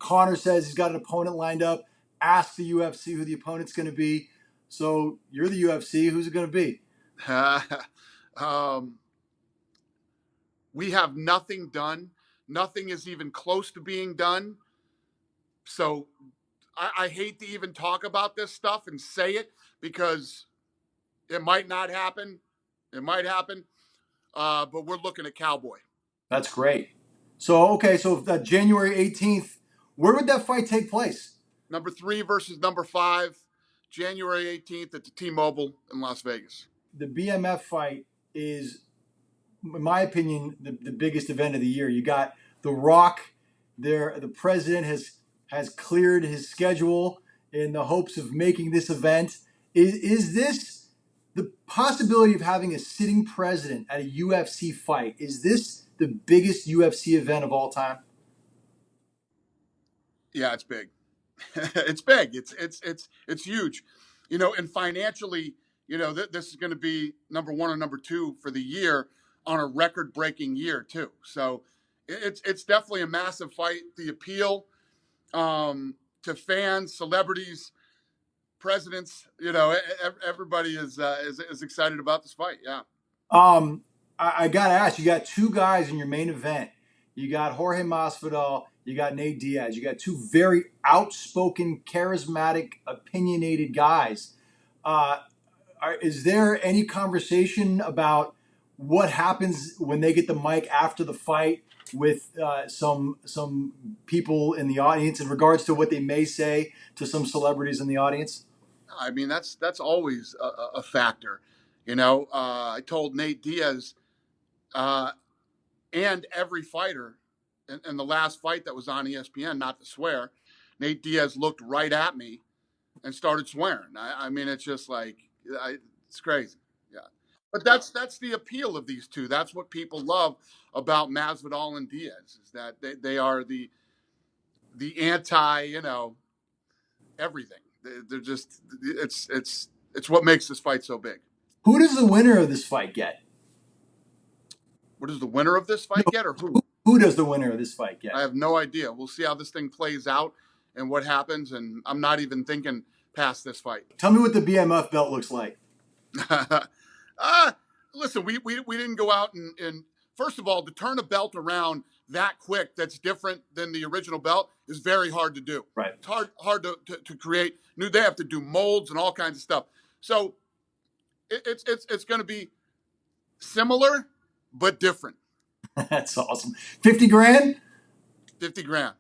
Conor says he's got an opponent lined up. Ask the UFC who the opponent's going to be. So you're the UFC. Who's it going to be? We have nothing done. Nothing is even close to being done. So I hate to even talk about this stuff and say it because it might not happen. It might happen. But we're looking at Cowboy. That's great. So, okay, so January 18th, where would that fight take place? Number 3 versus number 5, January 18th at the T-Mobile in Las Vegas. The BMF fight is, in my opinion, the biggest event of the year. You got The Rock there. The president has cleared his schedule in the hopes of making this event. Is this the possibility of having a sitting president at a UFC fight? Is this the biggest UFC event of all time? Yeah, it's big. It's big. It's huge. And financially, this is going to be number 1 or number 2 for the year on a record-breaking year too. So it's definitely a massive fight. The appeal to fans, celebrities, presidents, everybody is excited about this fight. Yeah. I got to ask, you got 2 guys in your main event. You got Jorge Masvidal, you got Nate Diaz. You got 2 very outspoken, charismatic, opinionated guys. Is there any conversation about what happens when they get the mic after the fight with some people in the audience in regards to what they may say to some celebrities in the audience? I mean, that's always a factor. I told Nate Diaz and every fighter in the last fight that was on ESPN not to swear. Nate Diaz looked right at me and started swearing. I mean, it's just like, it's crazy. Yeah. But that's the appeal of these two. That's what people love about Masvidal and Diaz, is that they are the anti, everything. They're just, it's what makes this fight so big. Who does the winner of this fight get? What does the winner of this fight get, or who? Who does the winner of this fight get? I have no idea. We'll see how this thing plays out and what happens, and I'm not even thinking past this fight. Tell me what the BMF belt looks like. Listen, we didn't go out and first of all, to turn a belt around that quick that's different than the original belt is very hard to do. Right. It's hard to create new. They have to do molds and all kinds of stuff. So it's going to be similar but different. That's awesome. 50 grand? 50 grand.